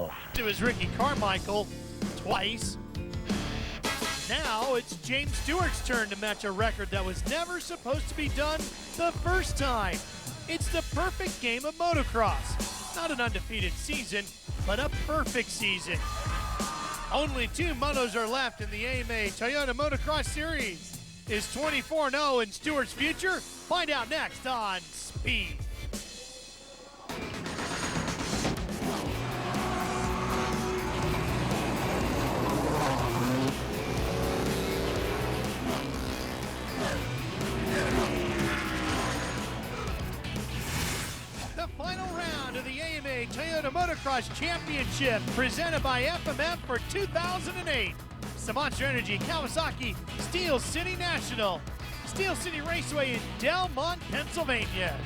It was Ricky Carmichael twice. Now it's James Stewart's turn to match a record that was never supposed to be done the first time. It's the perfect game of motocross. Not an undefeated season, but a perfect season. Only 2 motos are left in the AMA Toyota Motocross Series. Is 24-0 in Stewart's future? Find out next on Speed. The final round of the AMA Toyota Motocross Championship presented by FMF for 2008. Monster Energy, Kawasaki, Steel City National, Steel City Raceway in Delmont, Pennsylvania.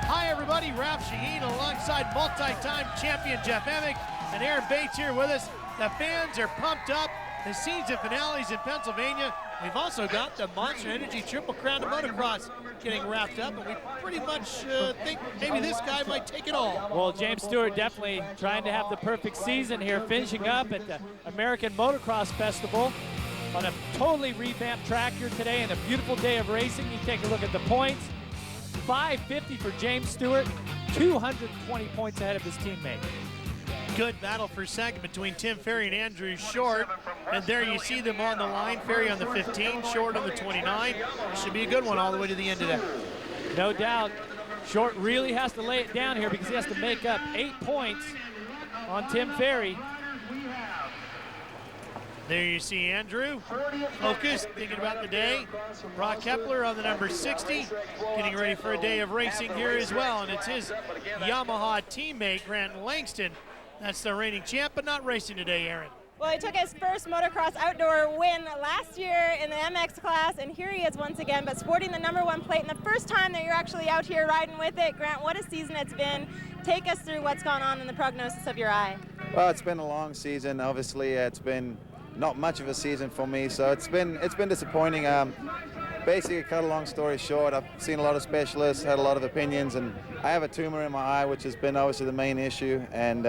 Hi everybody, Ralph Shaheen alongside multi-time champion Jeff Emick and Aaron Bates here with us. The fans are pumped up. The season finales in Pennsylvania. We've also got the Monster Energy Triple Crown of Motocross getting wrapped up, and we pretty much think maybe this guy might take it all. Well, James Stewart definitely trying to have the perfect season here, finishing up at the American Motocross Festival on a totally revamped track here today and a beautiful day of racing. You take a look at the points. 550 for James Stewart, 220 points ahead of his teammate. Good battle for second between Tim Ferry and Andrew Short. And there you see them on the line. Ferry on the 15, Short on the 29. Should be a good one all the way to the end of that. No doubt. Short really has to lay it down here because he has to make up 8 points on Tim Ferry. There you see Andrew, focused, thinking about the day. Brock Kepler on the number 60, getting ready for a day of racing here as well. And it's his Yamaha teammate, Grant Langston. That's the reigning champ, but not racing today, Aaron. Well, he took his first motocross outdoor win last year in the MX class, and here he is once again, but sporting the #1 plate. And the first time that you're actually out here riding with it, Grant, what a season it's been. Take us through what's gone on in the prognosis of your eye. Well, it's been a long season. Obviously, it's been not much of a season for me, so it's been disappointing. Basically, cut a long story short, I've seen a lot of specialists, had a lot of opinions, and I have a tumor in my eye, which has been obviously the main issue. And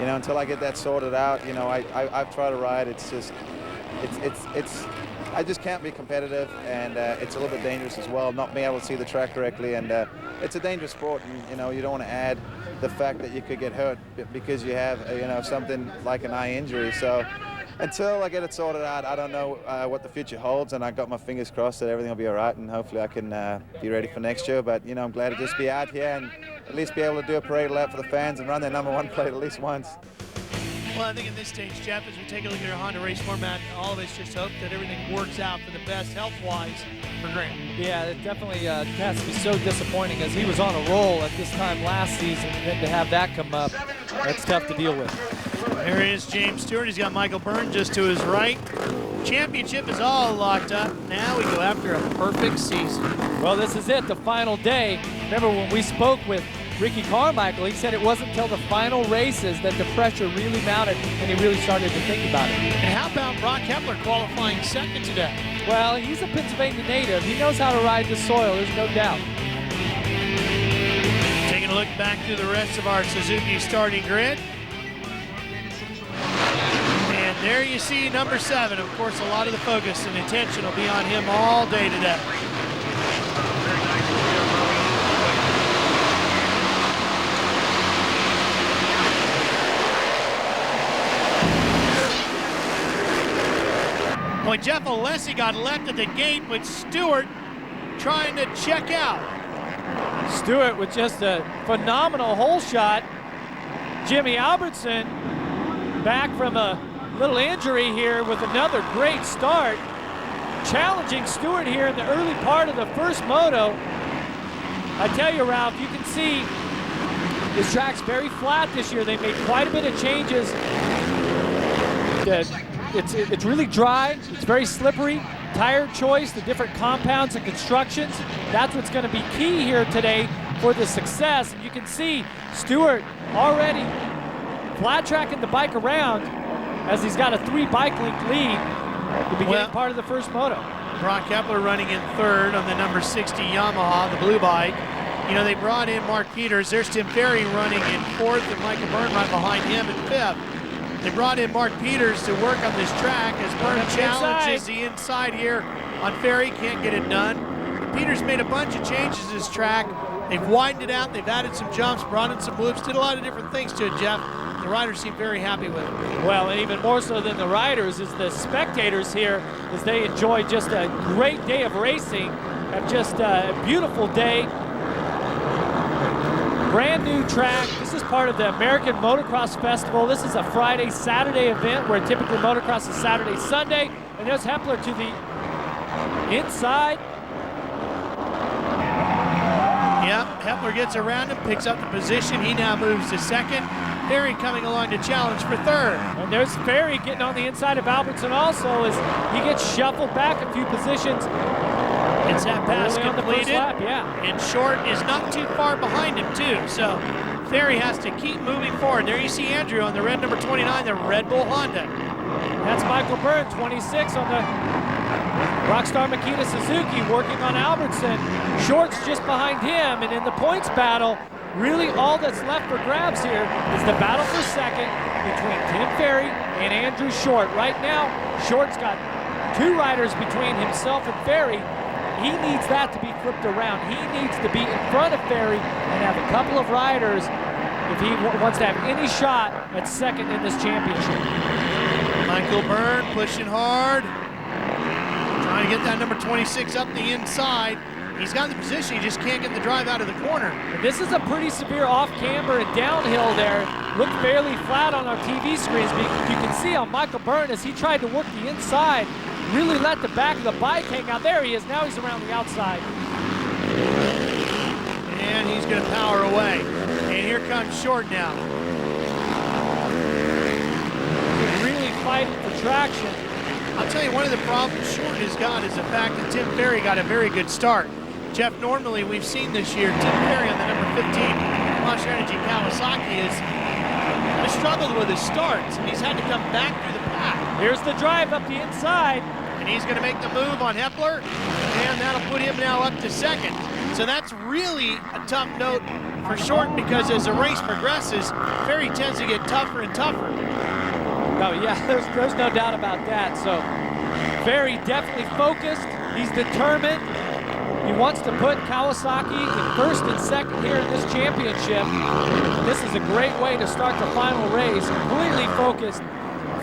you know, until I get that sorted out, you know, I've tried to ride. It's just, I just can't be competitive, and it's a little bit dangerous as well, not being able to see the track correctly. And it's a dangerous sport, and you know, you don't want to add the fact that you could get hurt because you have, you know, something like an eye injury. So until I get it sorted out, I don't know what the future holds, and I got my fingers crossed that everything will be all right, and hopefully I can be ready for next year. But you know, I'm glad to just be out here and at least be able to do a parade lap for the fans and run their #1 plate at least once. Well, I think at this stage, Jeff, as we take a look at our Honda race format, all of us just hope that everything works out for the best health-wise for Grant. Yeah, it definitely has to be so disappointing as he was on a roll at this time last season, and then to have that come up, that's tough to deal with. There is James Stewart. He's got Michael Byrne just to his right. Championship is all locked up. Now we go after a perfect season. Well, this is it, the final day. Remember when we spoke with Ricky Carmichael, he said it wasn't until the final races that the pressure really mounted and he really started to think about it. And how about Brock Kepler qualifying second today? Well, he's a Pennsylvania native. He knows how to ride the soil, there's no doubt. Taking a look back through the rest of our Suzuki starting grid. And there you see number 7. Of course, a lot of the focus and attention will be on him all day today. Boy, Jeff Alessi got left at the gate with Stewart trying to check out. Stewart with just a phenomenal hole shot. Jimmy Albertson back from a little injury here with another great start. Challenging Stewart here in the early part of the first moto. I tell you, Ralph, you can see this track's very flat this year. They made quite a bit of changes. It's really dry, it's very slippery. Tire choice, the different compounds and constructions, that's what's going to be key here today for the success. And you can see Stewart already flat tracking the bike around as he's got a 3 bike length lead at the beginning part of the first moto. Brock Kepler running in third on the number 60 Yamaha, the blue bike. You know, they brought in Mark Peters. There's Tim Ferry running in 4th and Michael Byrne right behind him in 5th. They brought in Mark Peters to work on this track as Byrne challenges the inside here on Ferry. Can't get it done. Peters made a bunch of changes to this track. They've widened it out. They've added some jumps, brought in some loops, did a lot of different things to it, Jeff. The riders seem very happy with it. Well, and even more so than the riders is the spectators here, as they enjoy just a great day of racing, have just a beautiful day. Brand new track. This is part of the American Motocross Festival. This is a Friday, Saturday event where typically motocross is Saturday, Sunday. And there's Kepler to the inside. Yep, Kepler gets around him, picks up the position. He now moves to 2nd. Ferry coming along to challenge for 3rd. And there's Ferry getting on the inside of Albertson also as he gets shuffled back a few positions. It's that pass really completed. Lap, yeah. And Short is not too far behind him too. So Ferry has to keep moving forward. There you see Andrew on the red number 29, the Red Bull Honda. That's Michael Byrne, 26 on the Rockstar Makita Suzuki working on Albertson. Short's just behind him, and in the points battle, really all that's left for grabs here is the battle for 2nd between Tim Ferry and Andrew Short. Right now, Short's got 2 riders between himself and Ferry. He needs that to be flipped around. He needs to be in front of Ferry and have a couple of riders if he wants to have any shot at 2nd in this championship. Michael Byrne pushing hard. Trying to get that number 26 up the inside. He's got the position, he just can't get the drive out of the corner. And this is a pretty severe off-camber and downhill there. Looked fairly flat on our TV screens, but you can see on Michael Byrne as he tried to work the inside, really let the back of the bike hang out. There he is, now he's around the outside. And he's gonna power away. And here comes Short now. Really fighting for traction. I'll tell you, one of the problems Short has got is the fact that Tim Ferry got a very good start. Jeff, normally we've seen this year, Tim Ferry on the number 15 Monster Energy Kawasaki has struggled with his starts, and he's had to come back through the pack. Here's the drive up the inside. And he's gonna make the move on Kepler, and that'll put him now up to 2nd. So that's really a tough note for Short, because as the race progresses, Ferry tends to get tougher and tougher. Oh yeah, there's no doubt about that. So Ferry definitely focused. He's determined. He wants to put Kawasaki in 1st and 2nd here in this championship. This is a great way to start the final race. Completely focused.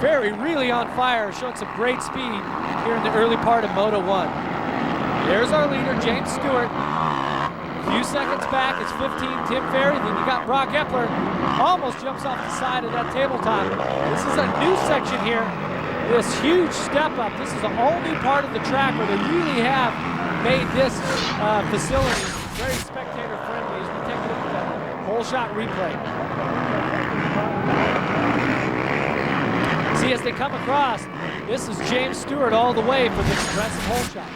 Ferry really on fire, showing some great speed here in the early part of Moto 1. There's our leader, James Stewart. A few seconds back, it's 15, Tim Ferry. Then you got Brock Kepler. Almost jumps off the side of that tabletop. This is a new section here. This huge step up. This is the only part of the track where they really have made this facility very spectator friendly as we take a look at that whole shot replay. See, as they come across, this is James Stewart all the way for this aggressive hole shot.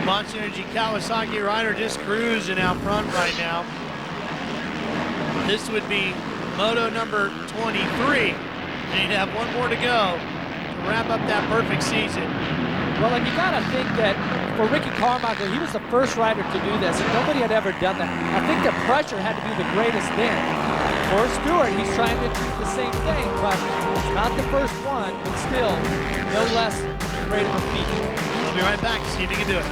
Monster Energy Kawasaki rider just cruising out front right now. This would be Moto number 23. And he'd have one more to go to wrap up that perfect season. Well, and you gotta think that for Ricky Carmichael, he was the first rider to do this, and nobody had ever done that. I think the pressure had to be the greatest then. For Stewart, he's trying to do the same thing, but it's not the first one, but still, no less great of a feat. We'll be right back to see if he can do it.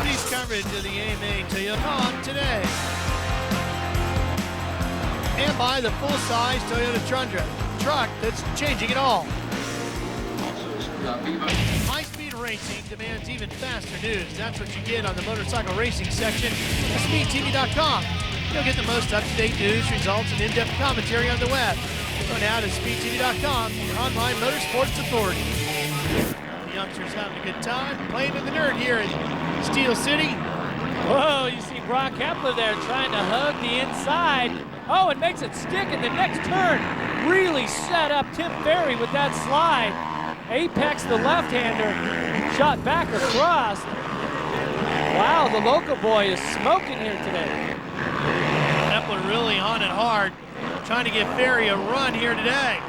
Please coverage of the AMA Toyota today. And buy the full-size Toyota Tundra truck that's changing it all. High-speed racing demands even faster news. That's what you get on the motorcycle racing section of SpeedTV.com. You'll get the most up-to-date news, results, and in-depth commentary on the web. Go now to SpeedTV.com, your online motorsports authority. The youngsters having a good time playing in the dirt here at Steel City. Whoa, you see Brock Kepler there trying to hug the inside. Oh, it makes it stick in the next turn. Really set up Tim Ferry with that slide. Apex, the left-hander, shot back across. Wow, the local boy is smoking here today. Kepler really on it hard, trying to give Ferry a run here today.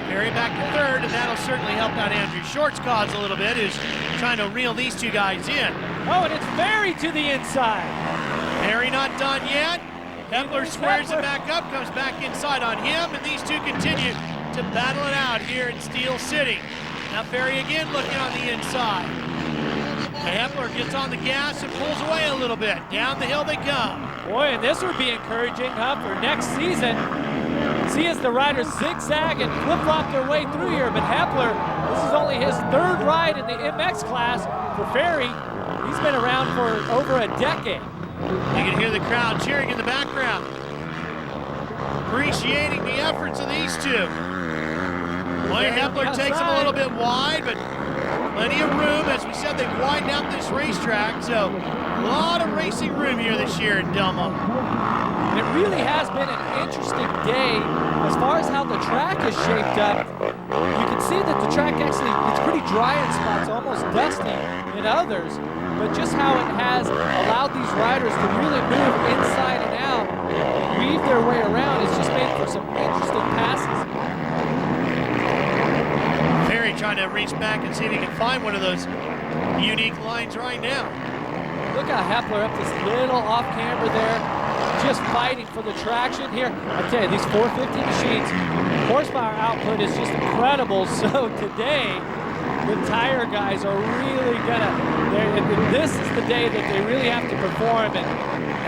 Ferry back to 3rd, and that'll certainly help out Andrew Short's cause a little bit, who's trying to reel these two guys in. Oh, and it's Ferry to the inside. Ferry not done yet. Kepler squares it back up, comes back inside on him, and these two continue to battle it out here in Steel City. Now Ferry again looking on the inside. Kepler gets on the gas and pulls away a little bit. Down the hill they come. Boy, and this would be encouraging, huh, for next season. See as the riders zigzag and flip-flop their way through here, but Kepler, this is only his third ride in the MX class. For Ferry, he's been around for over a decade. You can hear the crowd cheering in the background, appreciating the efforts of these two. Boy, Kepler takes him a little bit wide, but plenty of room. As we said, they've widened out this racetrack, so a lot of racing room here this year in Delmont. It really has been an interesting day as far as how the track is shaped up. You can see that the track actually, it's pretty dry in spots, almost dusty in others, but just how it has allowed these riders to really move inside and out, weave their way around, it's just made for some interesting passes. Ferry trying to reach back and see if he can find one of those unique lines right now. Look how Kepler up this little off camber there, just fighting for the traction here. I tell you, these 450 machines, horsepower output is just incredible. So today, the tire guys are really this is the day that they really have to perform and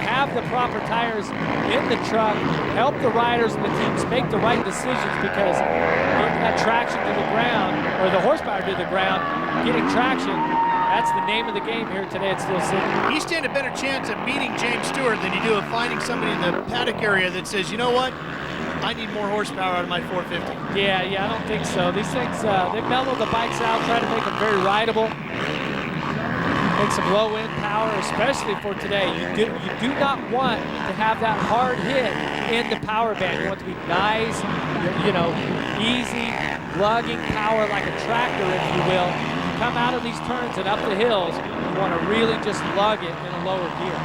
have the proper tires in the truck, help the riders and the teams make the right decisions, because getting that traction to the ground, or the horsepower to the ground, getting traction, that's the name of the game here today at Steel City. You stand a better chance of meeting James Stewart than you do of finding somebody in the paddock area that says, you know what, I need more horsepower out of my 450. Yeah, I don't think so. These things, they mellow the bikes out, try to make them very rideable. Make some low-end power, especially for today. You do not want to have that hard hit in the power band. You want it to be nice, easy, lugging power like a tractor, if you will. Come out of these turns and up the hills, you want to really just lug it in a lower gear.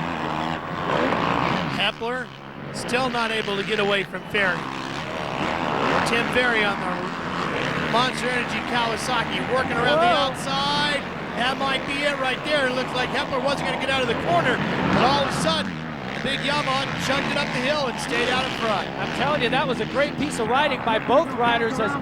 Kepler still not able to get away from Ferry. Tim Ferry on the Monster Energy Kawasaki working around the outside. That might be it right there. It looks like Kepler wasn't going to get out of the corner, but all of a sudden, the big Yamaha chugged it up the hill and stayed out in front. I'm telling you, that was a great piece of riding by both riders as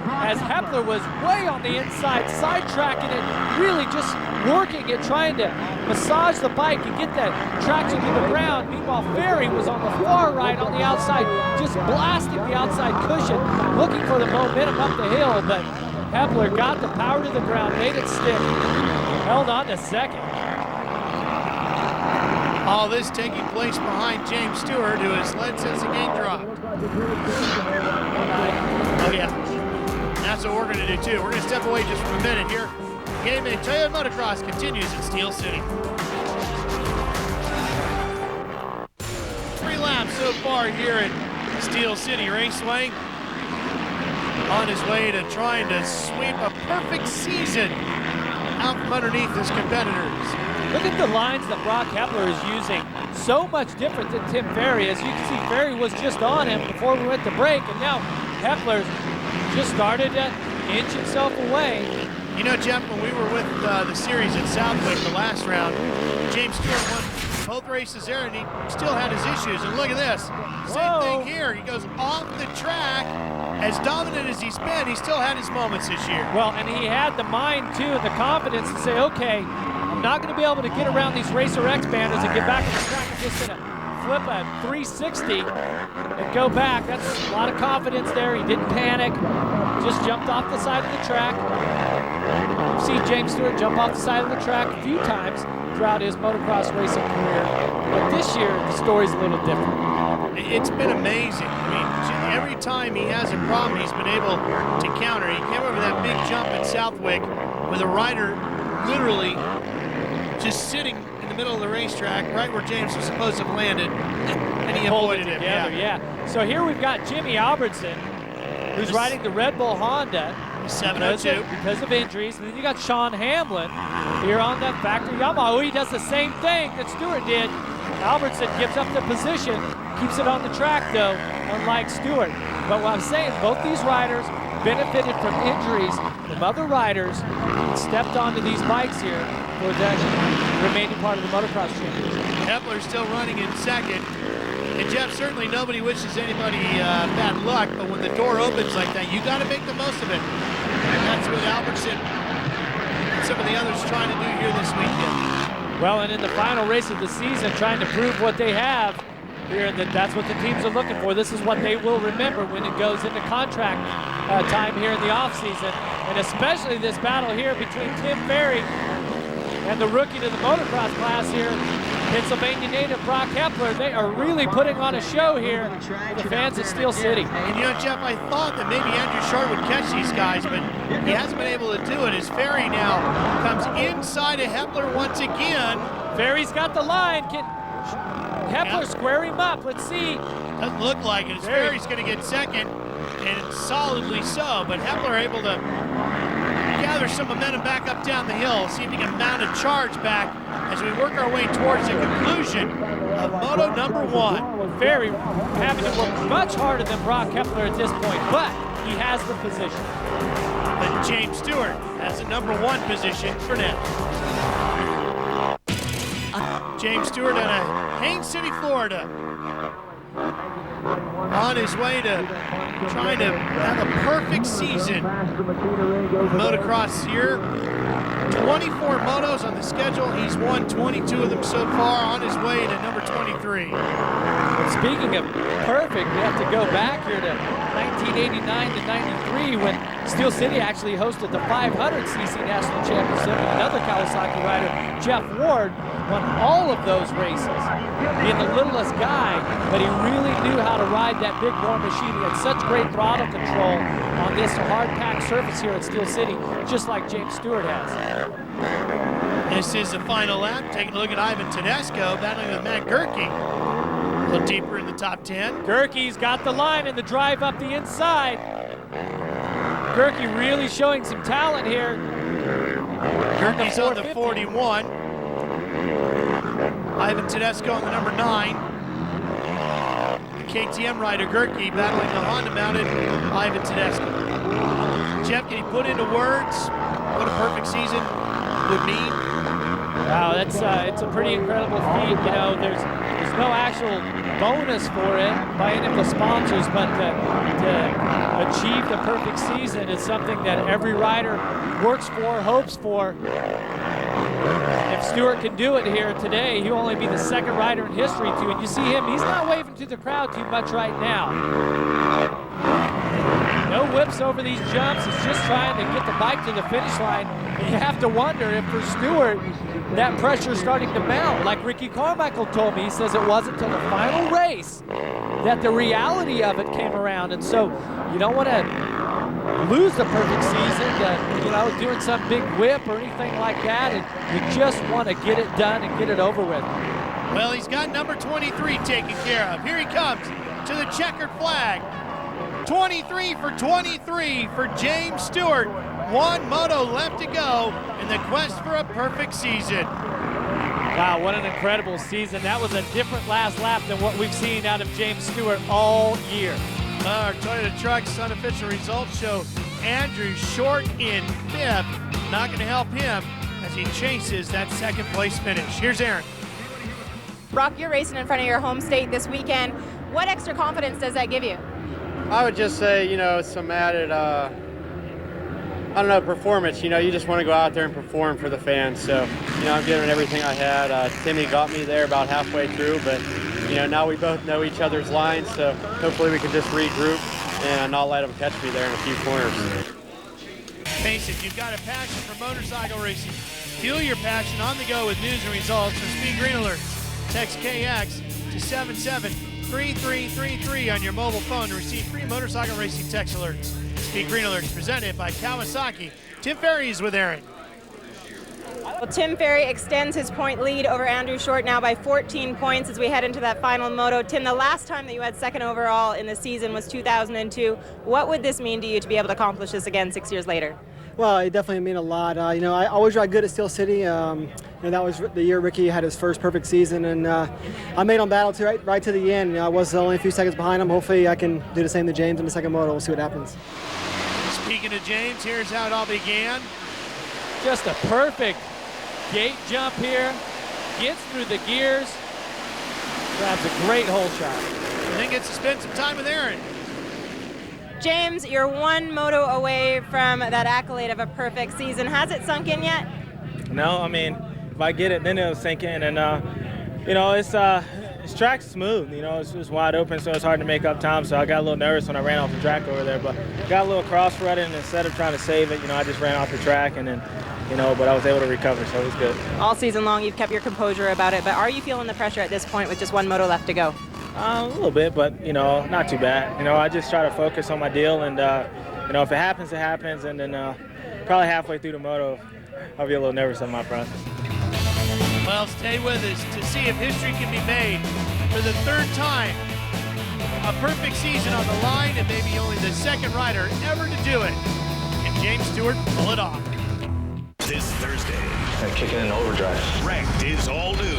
Kepler was way on the inside, sidetracking it, really just working it, trying to massage the bike and get that traction to the ground. Meanwhile, Ferry was on the far right on the outside, just blasting the outside cushion, looking for the momentum up the hill, but Kepler got the power to the ground, made it stick, held on to second. All this taking place behind James Stewart, who has led since the gate dropped. Oh yeah, that's what we're going to do too. We're going to step away just for a minute here. Game of Toyota Motocross continues in Steel City. 3 laps so far here at Steel City Raceway. On his way to trying to sweep a perfect season out from underneath his competitors. Look at the lines that Brock Kepler is using. So much different than Tim Ferry. As you can see, Ferry was just on him before we went to break, and now Kepler's just started to inch himself away. You know, Jeff, when we were with the series at Southwick the last round, James Stewart won both races there, and he still had his issues. And look at this. Same thing here. He goes off the track. As dominant as he's been, he still had his moments this year. Well, and he had the mind, too, and the confidence to say, okay, I'm not going to be able to get around these Racer X banners and get back on the track. I'm just going to flip a 360 and go back. That's a lot of confidence there. He didn't panic. Just jumped off the side of the track. We've seen James Stewart jump off the side of the track a few times throughout his motocross racing career. But this year, the story's a little different. It's been amazing. I mean, every time he has a problem, he's been able to counter. He came over that big jump at Southwick with a rider literally just sitting in the middle of the racetrack, right where James was supposed to have landed, and he avoided him. Yeah. So here we've got Jimmy Albertson, who's riding the Red Bull Honda. 702. Because of injuries. And then you got Sean Hamlin here on that factory Yamaha. Oh, he does the same thing that Stewart did. Albertson gives up the position, keeps it on the track though, unlike Stewart. But what I'm saying, both these riders benefited from injuries from other riders who stepped onto these bikes here for the remaining part of the motocross championship. Kepler's still running in second. And Jeff, certainly nobody wishes anybody bad luck, but when the door opens like that, you got to make the most of it. And that's what Albertson and some of the others trying to do here this weekend. Well, and in the final race of the season, trying to prove what they have here, that's what the teams are looking for. This is what they will remember when it goes into contract time here in the offseason. And especially this battle here between Tim Ferry and the rookie to the motocross class here, Pennsylvania native Brock Kepler. They are really putting on a show here for the fans at Steel City. And you know, Jeff, I thought that maybe Andrew Short would catch these guys, but he hasn't been able to do it as Ferry now comes inside of Kepler once again. Ferry's got the line. Can Kepler square him up? Let's see. Doesn't look like it. Ferry's going to get second, and solidly so, but Kepler able to gather some momentum back up down the hill, see if he can mount a charge back as we work our way towards the conclusion of Moto number 1. Ferry having to work much harder than Brock Kepler at this point, but he has the position. But James Stewart has the number 1 position for now. James Stewart out of Haines City, Florida, on his way to trying to have a perfect season. Motocross here, 24 motos on the schedule. He's won 22 of them so far, on his way to number 23. And speaking of perfect, we have to go back here to 1989 to 93 when Steel City actually hosted the 500cc National Championship. Another Kawasaki rider, Jeff Ward, won all of those races. Being the littlest guy, but he really knew how to ride that big bore machine. He had such great throttle control on this hard-packed surface here at Steel City, just like James Stewart has. This is the final lap. Taking a look at Ivan Tedesco battling with Matt Gerke. A little deeper in the top 10. Gerke's got the line and the drive up the inside. Gerke really showing some talent here. Gerke's on the 41. Ivan Tedesco on the number 9. The KTM rider Gerke battling the Honda mounted Ivan Tedesco. Jeff, can he put into words what a perfect season would mean? Wow, that's it's a pretty incredible feat. You know, there's no actual bonus for it by any of the sponsors, but to achieve the perfect season is something that every rider works for, hopes for. If Stewart can do it here today, he'll only be the second rider in history to. And you see him, he's not waving to the crowd too much right now. No whips over these jumps. He's just trying to get the bike to the finish line. And you have to wonder if for Stewart, that pressure is starting to mount. Like Ricky Carmichael told me, he says it wasn't until the final race that the reality of it came around. And so you don't want to lose the perfect season, you know, doing some big whip or anything like that. And you just want to get it done and get it over with. Well, he's got number 23 taken care of. Here he comes to the checkered flag. 23 for 23 for James Stewart. One moto left to go in the quest for a perfect season. Wow, what an incredible season. That was a different last lap than what we've seen out of James Stewart all year. Our Toyota Trucks unofficial results show Andrew Short in 5th. Not going to help him as he chases that second place finish. Here's Aaron. Brock, you're racing in front of your home state this weekend. What extra confidence does that give you? I would just say, you know, some added, I don't know, performance. You know, you just want to go out there and perform for the fans. So, you know, I'm giving everything I had. Timmy got me there about halfway through, but, you know, now we both know each other's lines, so hopefully we can just regroup and not let them catch me there in a few corners. Face it, you've got a passion for motorcycle racing. Fuel your passion on the go with news and results from Speed Green Alerts. Text KX to 773333 on your mobile phone to receive free motorcycle racing text alerts. Speed Green Alerts presented by Kawasaki. Tim Ferry is with Aaron. Well, Tim Ferry extends his point lead over Andrew Short now by 14 points as we head into that final moto. Tim, the last time that you had second overall in the season was 2002. What would this mean to you to be able to accomplish this again 6 years later? Well, it definitely meant a lot. You know, I always ride good at Steel City, and that was the year Ricky had his first perfect season, and I made him battle right to the end. You know, I was only a few seconds behind him. Hopefully I can do the same to James in the second moto. We'll see what happens. Speaking of James, here's how it all began. Just a perfect gate jump here, gets through the gears, grabs a great hole shot. And then gets to spend some time with Aaron. James, you're one moto away from that accolade of a perfect season. Has it sunk in yet? No, I mean, if I get it, then it'll sink in. And, you know, it's track smooth. You know, it's wide open, so it's hard to make up time. So I got a little nervous when I ran off the track over there. But got a little cross-rutted, and instead of trying to save it, you know, I just ran off the track. And then, you know, but I was able to recover, so it was good. All season long, you've kept your composure about it. But are you feeling the pressure at this point with just one moto left to go? A little bit, but, you know, not too bad. You know, I just try to focus on my deal. And, you know, if it happens, it happens. And then probably halfway through the moto, I'll be a little nervous on my front. Well, stay with us to see if history can be made for the third time. A perfect season on the line, and maybe only the second rider ever to do it. Can James Stewart pull it off? This Thursday, kicking in overdrive. Ranked is all new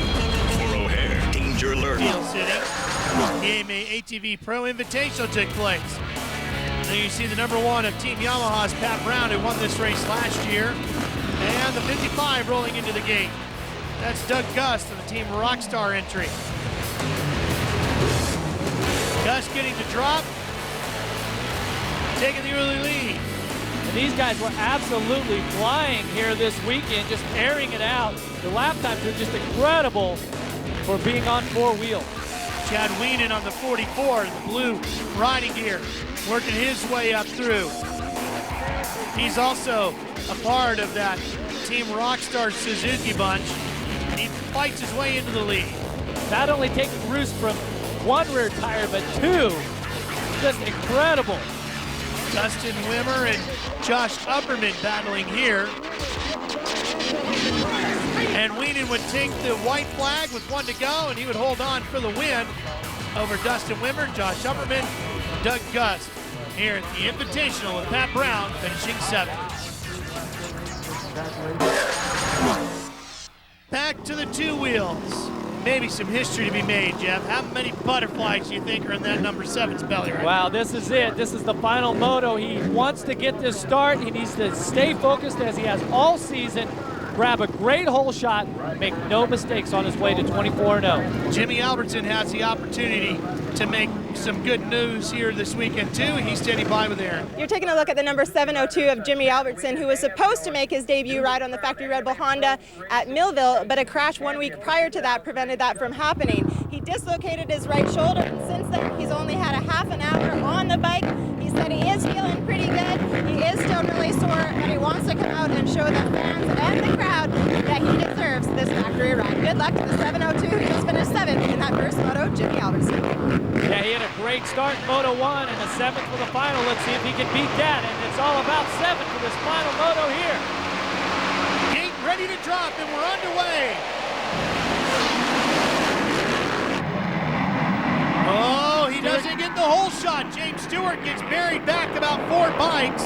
for O'Hare. Danger alert. Steel City, the AMA ATV Pro Invitational took place. Then you see the #1 of Team Yamaha's Pat Brown, who won this race last year, and the 55 rolling into the gate. That's Doug Gust of the Team Rockstar entry. Gust getting the drop, taking the early lead. And these guys were absolutely flying here this weekend, just airing it out. The lap times were just incredible for being on four wheels. Chad Wienen on the 44, the blue riding gear, working his way up through. He's also a part of that Team Rockstar Suzuki bunch. He fights his way into the lead. Not only taking Bruce from one rear tire, but two. Just incredible. Dustin Wimmer and Josh Upperman battling here. And Wienen would take the white flag with one to go, and he would hold on for the win over Dustin Wimmer, Josh Upperman, Doug Gust here at the Invitational with Pat Brown finishing 7th. Back to the two wheels. Maybe some history to be made, Jeff. How many butterflies do you think are in that #7's belly right now? Wow, this is it. This is the final moto. He wants to get this start. He needs to stay focused as he has all season. Grab a great hole shot, make no mistakes on his way to 24-0. Jimmy Albertson has the opportunity to make some good news here this weekend too. He's standing by with Aaron. You're taking a look at the number 702 of Jimmy Albertson, who was supposed to make his debut ride on the factory Red Bull Honda at Millville, but a crash 1 week prior to that prevented that from happening. He dislocated his right shoulder, and since then he's only had a half an hour on the bike. He said he is feeling pretty good. He is still really sore, but he wants to come out and show the fans and the crowd that he deserves this factory ride. Good luck to the 702, who just finished 7th in that first moto, Jimmy Albertson. Yeah, he had a great start in Moto 1 and a 7th for the final. Let's see if he can beat that, and it's all about 7 for this final moto here. Gate ready to drop, and we're underway. Oh, he doesn't get the hole shot. James Stewart gets buried back about 4 bikes.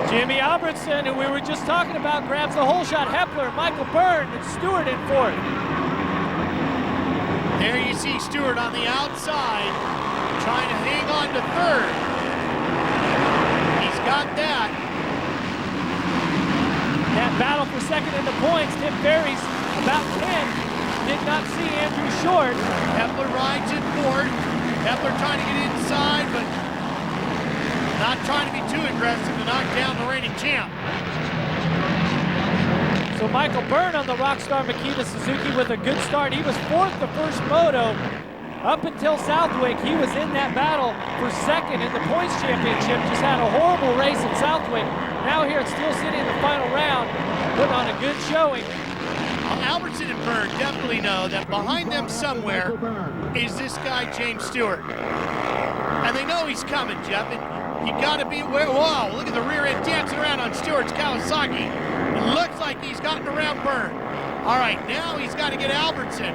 Jimmy Albertson, who we were just talking about, grabs the hole shot. Hepler, Michael Byrne, and Stewart in 4th. There you see Stewart on the outside, trying to hang on to 3rd. He's got that. That battle for 2nd in the points. Tim Ferry's about 10. Did not see Andrew Short. Kepler rides in 4th. Kepler trying to get inside, but not trying to be too aggressive to knock down the reigning champ. So Michael Byrne on the Rockstar Makita Suzuki with a good start. He was 4th the first moto. Up until Southwick, he was in that battle for 2nd in the points championship. Just had a horrible race at Southwick. Now here at Steel City in the final round, putting on a good showing. Albertson and Byrne definitely know that behind them somewhere is this guy, James Stewart. And they know he's coming, Jeff. And you got to be aware. Whoa, look at the rear end dancing around on Stewart's Kawasaki. It looks like he's gotten around Byrne. All right, now he's got to get Albertson.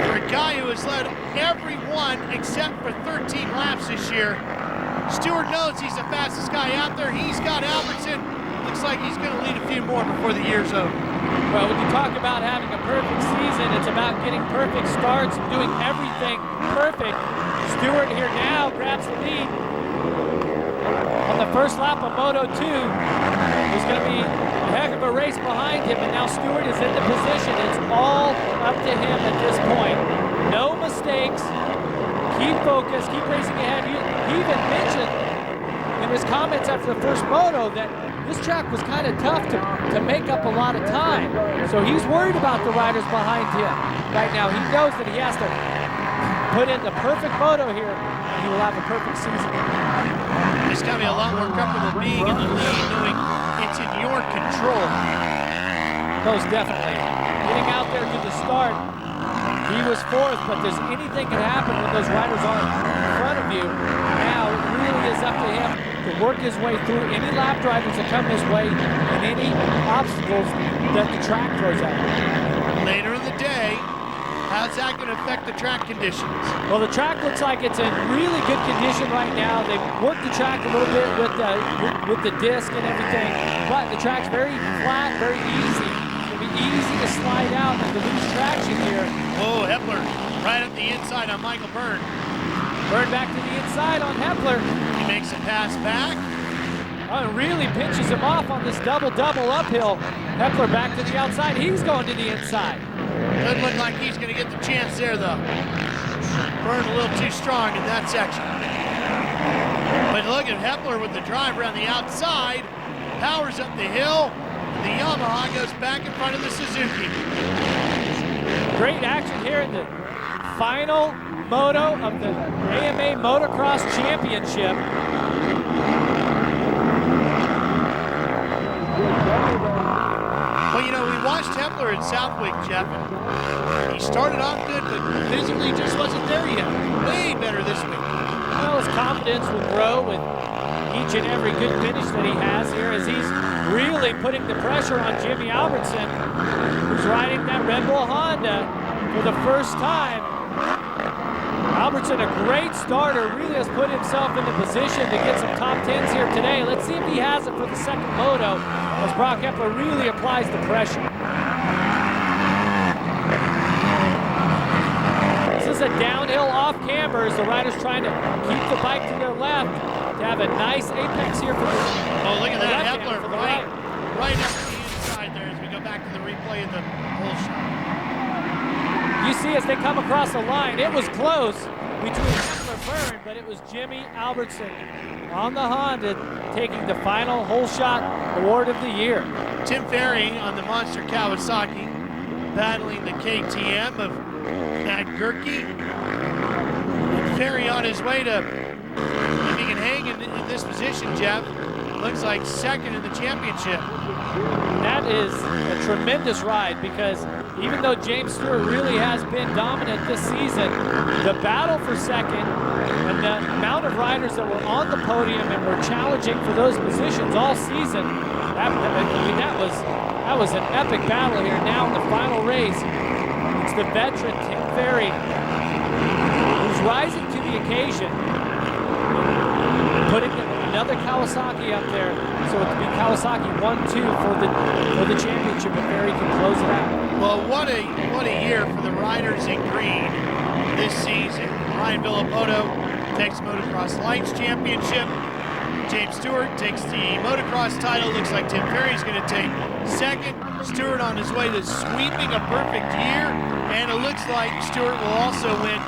For a guy who has led every one except for 13 laps this year, Stewart knows he's the fastest guy out there. He's got Albertson. Looks like he's going to lead a few more before the year's over. Well, when you talk about having a perfect season, it's about getting perfect starts and doing everything perfect. Stewart here now grabs the lead. on the first lap of Moto 2. There's going to be a heck of a race behind him, and now Stewart is in the position. It's all up to him at this point. No mistakes. Keep focused, keep racing ahead. He even mentioned in his comments after the first moto that this track was kind of tough to make up a lot of time. So he's worried about the riders behind him right now. He knows that he has to put in the perfect moto here, and he will have a perfect season. He's got to be a lot more comfortable being in the lead, knowing it's in your control. Most definitely. Getting out there to the start, he was fourth, but there's anything can happen when those riders aren't in front of you. Now it really is up to him to work his way through any lap drivers that come his way and any obstacles that the track throws at him. Later in the day, how's that going to affect the track conditions? Well, the track looks like it's in really good condition right now. They've worked the track a little bit with the disc and everything, but the track's very flat, very easy. Easy to slide out and to lose traction here. Oh, Kepler right up the inside on Michael Byrne. Byrne back to the inside on Kepler. He makes a pass back. Oh, and really pinches him off on this double-double uphill. Kepler back to the outside. He's going to the inside. Doesn't look like he's going to get the chance there, though. Byrne a little too strong in that section. But look at Kepler with the drive around the outside. Powers up the hill. The Yamaha goes back in front of the Suzuki. Great action here in the final moto of the AMA Motocross Championship. Well, you know, we watched Kepler in Southwick, Jeff. He started off good, but physically just wasn't there yet. Way better this week. Well, his confidence will grow with each and every good finish that he has here as he's really putting the pressure on Jimmy Albertson, who's riding that Red Bull Honda for the first time. Albertson, a great starter, really has put himself in the position to get some top 10s here today. Let's see if he has it for the second moto as Brock Kepler really applies the pressure. This is a downhill off camber as the rider's trying to keep the bike to their left to have a nice apex here for the Oh, look at that, Kepler for the right up to the inside there as we go back to the replay of the whole shot. You see as they come across the line, it was close between Kepler and Byrne, but it was Jimmy Albertson on the Honda taking the final whole shot award of the year. Tim Ferry on the Monster Kawasaki battling the KTM of Matt Gerke. Ferry on his way to, if he can hang in this position, Jeff, looks like second in the championship. That is a tremendous ride because even though James Stewart really has been dominant this season, the battle for second and the amount of riders that were on the podium and were challenging for those positions all season, that was an epic battle here. Now in the final race, it's the veteran Tim Ferry who's rising to the occasion, putting another Kawasaki up there, so it could be Kawasaki 1-2 for the championship, and Ferry can close it out. Well, what a year for the riders in green this season. Ryan Villapoto takes Motocross Lights Championship. James Stewart takes the motocross title. Looks like Tim Ferry's going to take second. Stewart on his way to sweeping a perfect year, and it looks like Stewart will also win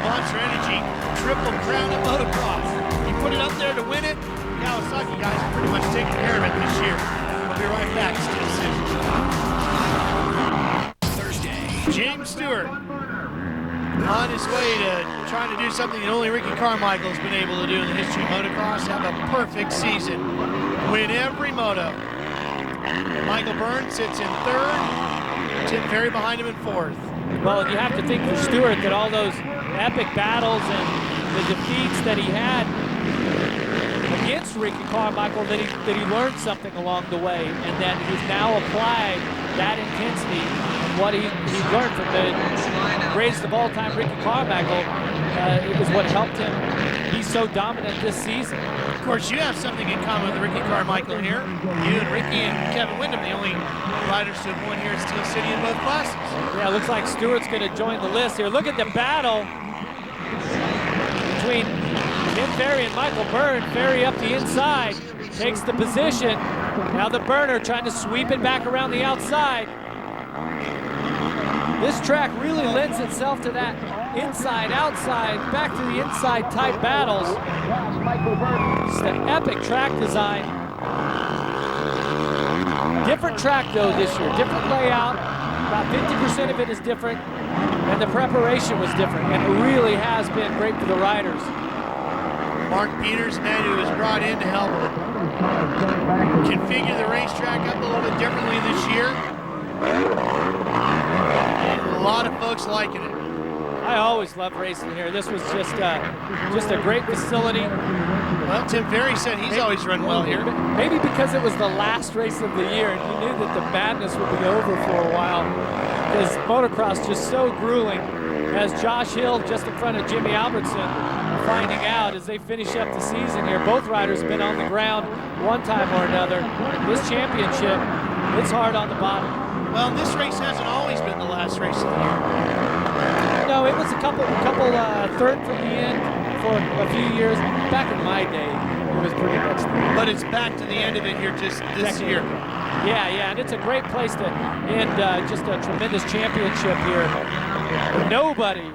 Monster Energy Triple Crown at motocross. He put it up there to win it. Kawasaki guys are pretty much taking care of it this year. We'll be right back. Steel City. Thursday. James Stewart on his way to trying to do something that only Ricky Carmichael has been able to do in the history of motocross, have a perfect season, win every moto. Michael Byrne sits in third, Tim Ferry behind him in fourth. Well, you have to think for Stewart that all those epic battles and the defeats that he had against Ricky Carmichael, that he learned something along the way, and that he's now applied that intensity and what he learned from the greatest of all time, Ricky Carmichael. It was what helped him be so dominant this season. Of course, you have something in common with Ricky Carmichael here. You and Ricky and Kevin Windham, the only riders to have won here at Steel City in both classes. Yeah, it looks like Stewart's going to join the list here. Look at the battle between Tim Ferry and Michael Byrne. Ferry up the inside, takes the position. Now the Burner trying to sweep it back around the outside. This track really lends itself to that inside, outside, back to the inside type battles. It's an epic track design. Different track though this year, different layout. About 50% of it is different, and the preparation was different, and it really has been great for the riders. Mark Peters, man, who was brought in to help configure the racetrack up a little bit differently this year. A lot of folks liking it. I always love racing here. This was just a great facility. Well, Tim Ferry said he's always run well here. Maybe because it was the last race of the year and he knew that the madness would be over for a while, because motocross just so grueling. As Josh Hill just in front of Jimmy Albertson finding out as they finish up the season here. Both riders have been on the ground one time or another. This championship, it's hard on the bottom. Well, this race hasn't always been the last race of the year. No, it was a couple third from the end for a few years. Back in my day, it was pretty much there. But it's back to the end of it here just this year. Yeah, and it's a great place to end just a tremendous championship here. Nobody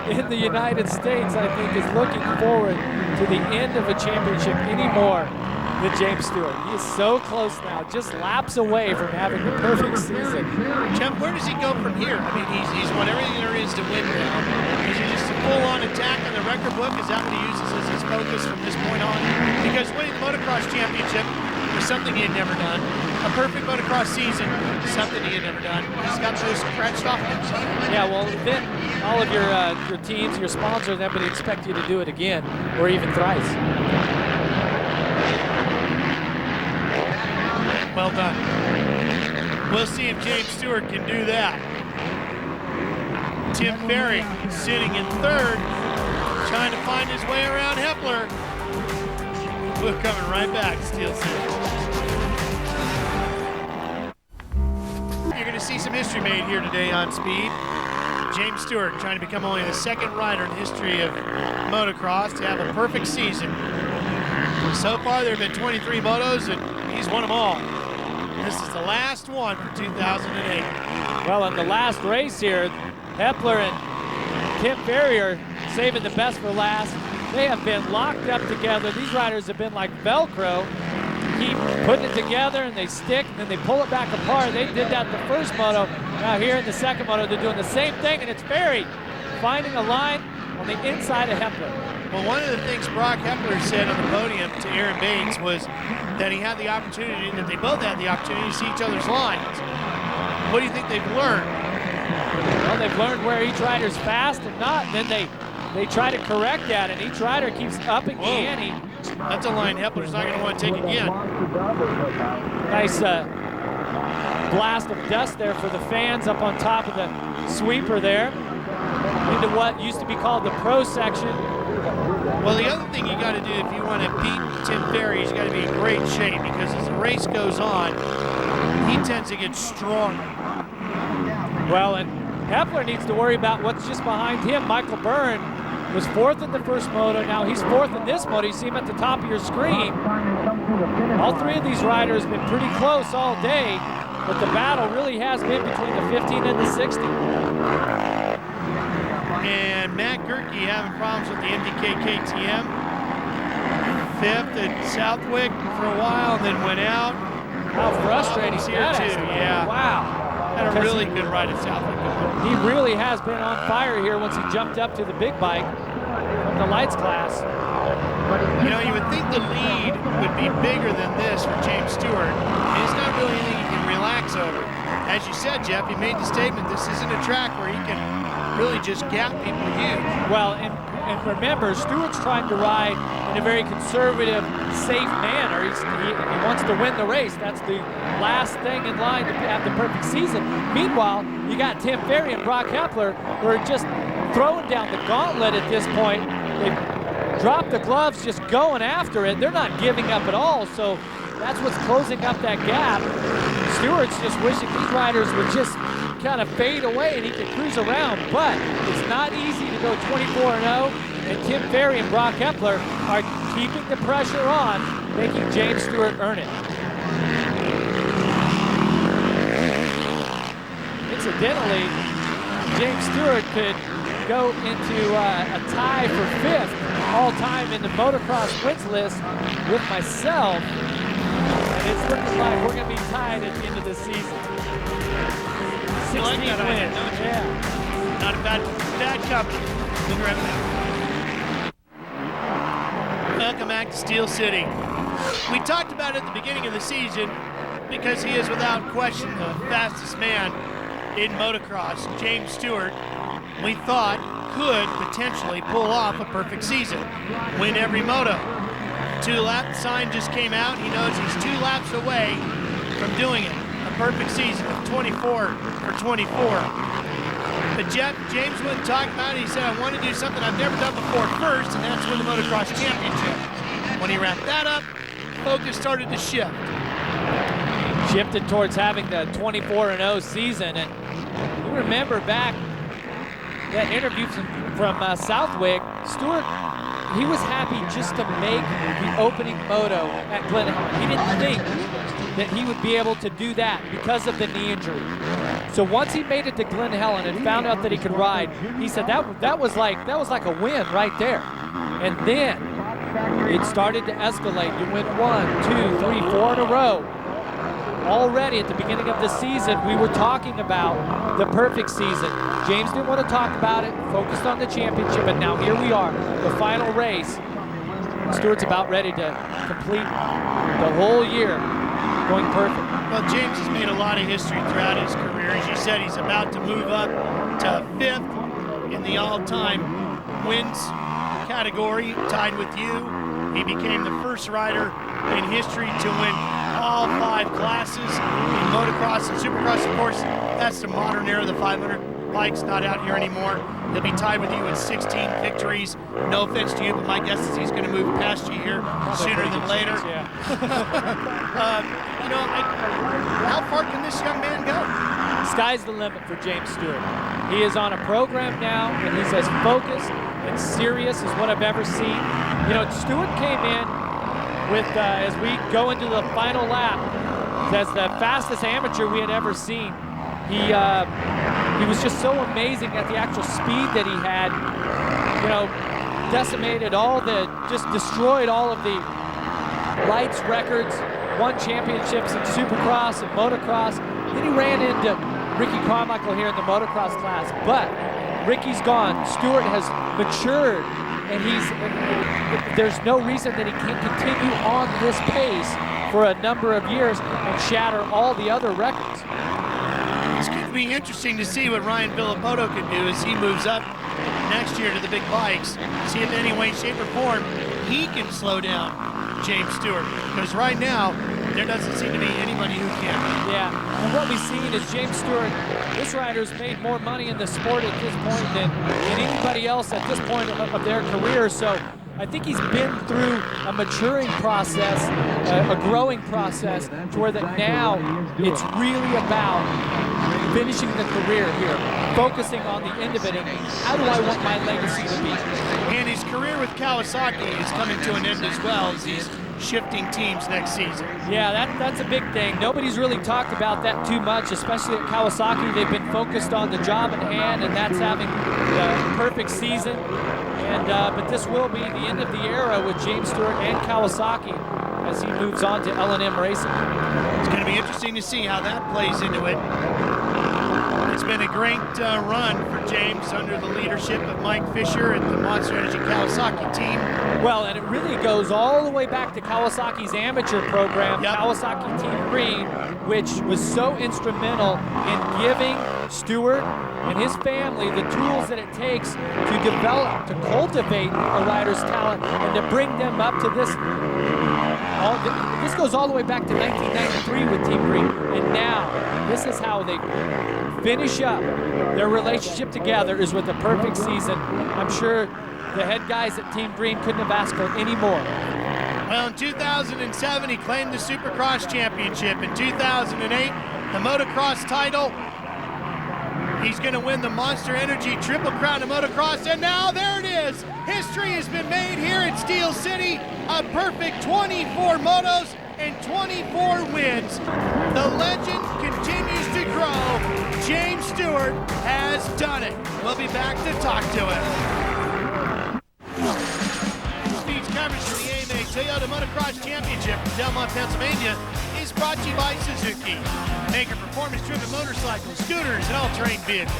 in the United States, I think, is looking forward to the end of a championship anymore than James Stewart. He is so close now, just laps away from having the perfect season. Jeff, where does he go from here? I mean, he's won everything there is to win now. Is he just a full-on attack on the record book? Is that what he uses as his focus from this point on? Because winning the motocross championship was something he had never done. A perfect motocross season, something he had never done. He's got those scratched off. Yeah, well, then all of your teams, your sponsors, everybody expect you to do it again, or even thrice. Well done. We'll see if James Stewart can do that. Tim Ferry sitting in third, trying to find his way around Kepler. We're coming right back to Steel City. You're going to see some history made here today on speed. James Stewart trying to become only the second rider in the history of motocross to have a perfect season. So far, there have been 23 motos, and he's won them all. This is the last one for 2008. Well, in the last race here, Kepler and Tim Ferry are saving the best for last. They have been locked up together. These riders have been like Velcro. Keep putting it together and they stick and then they pull it back apart. They did that the first moto. Now here in the second moto, they're doing the same thing, and it's Ferry finding a line on the inside of Kepler. Well, one of the things Brock Kepler said on the podium to Aaron Bates was that he had the opportunity, that they both had the opportunity to see each other's lines. What do you think they've learned? Well, they've learned where each rider's fast and not, and then they try to correct that, and each rider keeps upping the ante. That's a line Kepler's not going to want to take again. Nice blast of dust there for the fans up on top of the sweeper there into what used to be called the pro section. Well, the other thing you got to do if you want to beat Tim Ferry, he's got to be in great shape, because as the race goes on, he tends to get stronger. Well, and Kepler needs to worry about what's just behind him. Michael Byrne was fourth in the first moto. Now he's fourth in this moto. You see him at the top of your screen. All three of these riders have been pretty close all day, but the battle really has been between the 15 and the 60. And Matt Gerke having problems with the MDK KTM. Fifth at Southwick for a while, and then went out. How frustrating here that too, is. yeah. Wow. Had a really good ride at Southwick. He really has been on fire here once he jumped up to the big bike from the lights class. You know, you would think the lead would be bigger than this for James Stewart. And it's not really anything he can relax over. As you said, Jeff, he made the statement, this isn't a track where he can really just gap people huge. Well, and remember, Stewart's trying to ride in a very conservative, safe manner. He wants to win the race. That's the last thing in line to have the perfect season. Meanwhile, you got Tim Ferry and Brock Kepler who are just throwing down the gauntlet at this point. They've dropped the gloves, just going after it. They're not giving up at all, so that's what's closing up that gap. Stewart's just wishing these riders would just kind of fade away and he can cruise around, but it's not easy to go 24-0, and Tim Ferry and Brock Kepler are keeping the pressure on, making James Stewart earn it. Incidentally, James Stewart could go into a tie for 5th all-time in the motocross wins list with myself, and it's looking like we're going to be tied at the end of the season. 16 like that idea, wins. don't you? Yeah. Not a bad company. Good revenue. Welcome back to Steel City. We talked about it at the beginning of the season because he is without question the fastest man in motocross. James Stewart, we thought, could potentially pull off a perfect season, win every moto. 2-lap sign just came out. He knows he's 2 laps away from doing it. A perfect season of 24 for 24. But James wouldn't talk about it. He said, I want to do something I've never done before first, and that's win the motocross championship. When he wrapped that up, focus started to shift. Shifted towards having the 24-0 season, and you remember back that interview from Southwick, Stewart, he was happy just to make the opening moto at Glen Helen. He didn't think that he would be able to do that because of the knee injury. So once he made it to Glen Helen and found out that he could ride, he said that was like a win right there. And then it started to escalate. You win 1, 2, 3, 4 in a row. Already at the beginning of the season, we were talking about the perfect season. James didn't want to talk about it, focused on the championship, and now here we are, the final race. Stewart's about ready to complete the whole year going perfect. Well, James has made a lot of history throughout his career. As you said, he's about to move up to 5th in the all-time wins category, tied with you. He became the first rider in history to win all 5 classes in motocross and supercross. Of course, that's the modern era. The 500 bike's not out here anymore. He'll be tied with you in 16 victories. No offense to you, but my guess is he's going to move past you here sooner than later. Yeah. How far can this young man go? Sky's the limit for James Stewart. He is on a program now, and he's as focused and serious as what I've ever seen. You know, Stewart came in with, as we go into the final lap, as the fastest amateur we had ever seen. He was just so amazing at the actual speed that he had. You know, destroyed all of the lights records, won championships in Supercross and Motocross. Then he ran into Ricky Carmichael here in the motocross class, but Ricky's gone. Stewart has matured, and there's no reason that he can't continue on this pace for a number of years and shatter all the other records. It's going to be interesting to see what Ryan Villapoto can do as he moves up next year to the big bikes. See if in any way, shape, or form he can slow down James Stewart. Because right now, there doesn't seem to be anybody who can. Yeah, and what we've seen is James Stewart, this rider's made more money in the sport at this point than anybody else at this point of their career. So I think he's been through a maturing process, a growing process, to where that now it's really about finishing the career here, focusing on the end of it, and how do I want my legacy to be? And his career with Kawasaki is coming to an end as well as he's shifting teams next season. Yeah, that's a big thing. Nobody's really talked about that too much, especially at Kawasaki. They've been focused on the job at hand, and that's having the perfect season. And but this will be the end of the era with James Stewart and Kawasaki as he moves on to L&M Racing. It's going to be interesting to see how that plays into it. It's been a great run for James under the leadership of Mike Fisher and the Monster Energy Kawasaki team. Well, and it really goes all the way back to Kawasaki's amateur program, yep. Kawasaki Team Green, which was so instrumental in giving Stewart and his family the tools that it takes to develop, to cultivate a rider's talent, and to bring them up to this. This goes all the way back to 1993 with Team Green, and now this is how they finish up their relationship together, is with a perfect season. I'm sure the head guys at Team Green couldn't have asked for any more. Well, in 2007, he claimed the Supercross championship. In 2008, the motocross title. He's going to win the Monster Energy Triple Crown of Motocross, and now there it is. History has been made here at Steel City. A perfect 24 motos and 24 wins. The legend continues to grow. James Stewart has done it. We'll be back to talk to him. Speed's coverage for the AMA Toyota Motocross Championship in Delmont, Pennsylvania is brought to you by Suzuki. Maker performance-driven motorcycles, scooters, and all-terrain vehicles.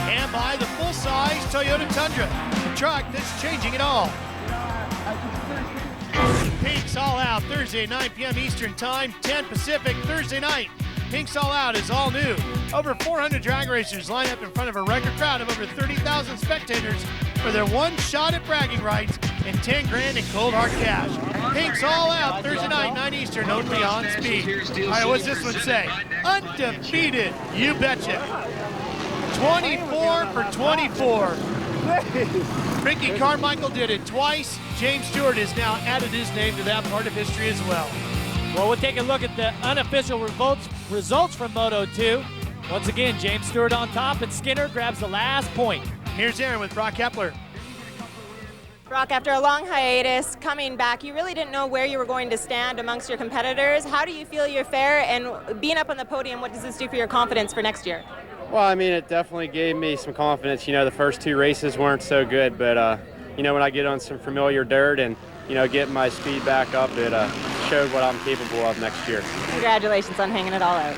And by the full-size Toyota Tundra, the truck that's changing it all. Pink's All Out, Thursday, 9 p.m. Eastern Time, 10 Pacific, Thursday night. Pink's All Out is all new. Over 400 drag racers line up in front of a record crowd of over 30,000 spectators for their one shot at bragging rights and 10 grand in cold hard cash. Pink's All Out, Thursday night, 9 Eastern, only on Speed. All right, what's this one say? Undefeated, you betcha. 24 for 24. Ricky Carmichael did it twice. James Stewart has now added his name to that part of history as well. Well, we'll take a look at the unofficial results from Moto 2. Once again, James Stewart on top, and Skinner grabs the last point. Here's Aaron with Brock Kepler. Brock, after a long hiatus, coming back, you really didn't know where you were going to stand amongst your competitors. How do you feel your fare, and being up on the podium, what does this do for your confidence for next year? Well, I mean, it definitely gave me some confidence. You know, the first two races weren't so good, but, you know, when I get on some familiar dirt and, you know, get my speed back up, it showed what I'm capable of next year. Congratulations on hanging it all out.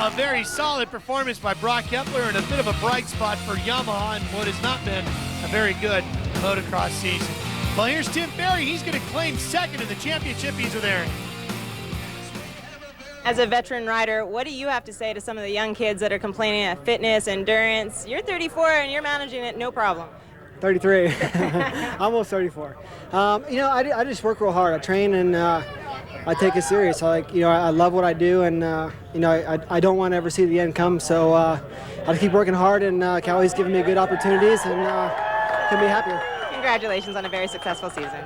A very solid performance by Brock Kepler and a bit of a bright spot for Yamaha in what has not been a very good motocross season. Well, here's Tim Ferry. He's going to claim second in the championship. He's with Aaron. As a veteran rider, what do you have to say to some of the young kids that are complaining of fitness, endurance? You're 34 and you're managing it no problem. 33, almost 34. You know, I just work real hard. I train and I take it serious. I love what I do, and you know, I don't want to ever see the end come. So I keep working hard, and Callie's giving me good opportunities, and can be happier. Congratulations on a very successful season.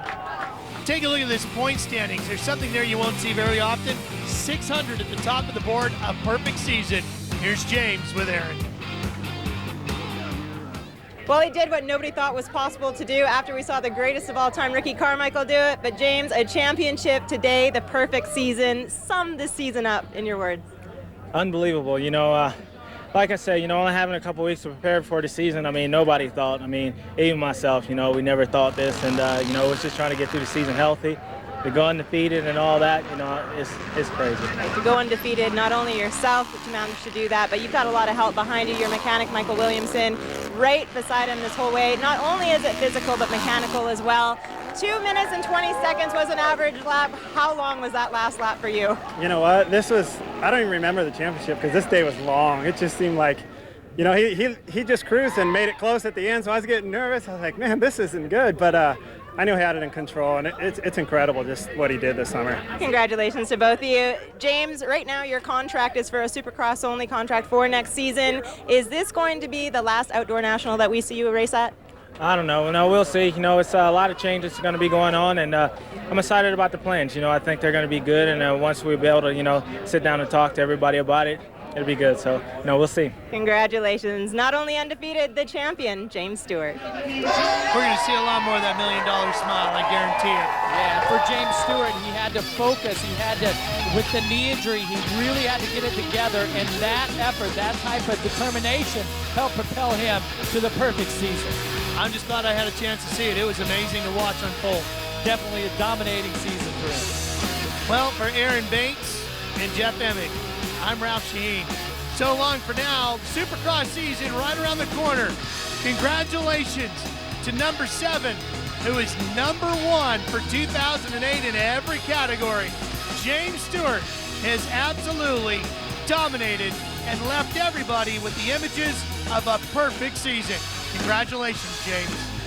Take a look at this point standings. There's something there you won't see very often. 600 at the top of the board, a perfect season. Here's James with Aaron. Well, he did what nobody thought was possible to do after we saw the greatest of all time, Ricky Carmichael, do it. But James, a championship today, the perfect season. Sum this season up in your words. Unbelievable. You know, like I said, you know, only having a couple weeks to prepare for the season, I mean, nobody thought. I mean, even myself, you know, we never thought this. And, you know, it's just trying to get through the season healthy. To go undefeated and all that, you know, it's crazy. To go undefeated, not only yourself that you managed to do that, but you've got a lot of help behind you. Your mechanic, Michael Williamson, right beside him this whole way. Not only is it physical, but mechanical as well. 2 minutes and 20 seconds was an average lap. How long was that last lap for you? You know what? This was, I don't even remember the championship because this day was long. It just seemed like, you know, he just cruised and made it close at the end, so I was getting nervous. I was like, man, this isn't good. But I knew he had it in control, and it's incredible just what he did this summer. Congratulations to both of you. James, right now your contract is for a Supercross only contract for next season. Is this going to be the last outdoor national that we see you race at? I don't know. No, we'll see. You know, it's a lot of changes going to be going on, and I'm excited about the plans. You know, I think they're going to be good, and once we be able to, you know, sit down and talk to everybody about it, it'll be good. So, you know, we'll see. Congratulations. Not only undefeated, the champion, James Stewart. We're going to see a lot more of that $1 million smile, I guarantee it. Yeah, for James Stewart, he had to focus. He had to, with the knee injury, he really had to get it together, and that effort, that type of determination helped propel him to the perfect season. I'm just glad I had a chance to see it. It was amazing to watch unfold. Definitely a dominating season for him. Well, for Aaron Bates and Jeff Emick, I'm Ralph Shaheen. So long for now. Supercross season right around the corner. Congratulations to number 7, who is number 1 for 2008 in every category. James Stewart has absolutely dominated and left everybody with the images of a perfect season. Congratulations, James.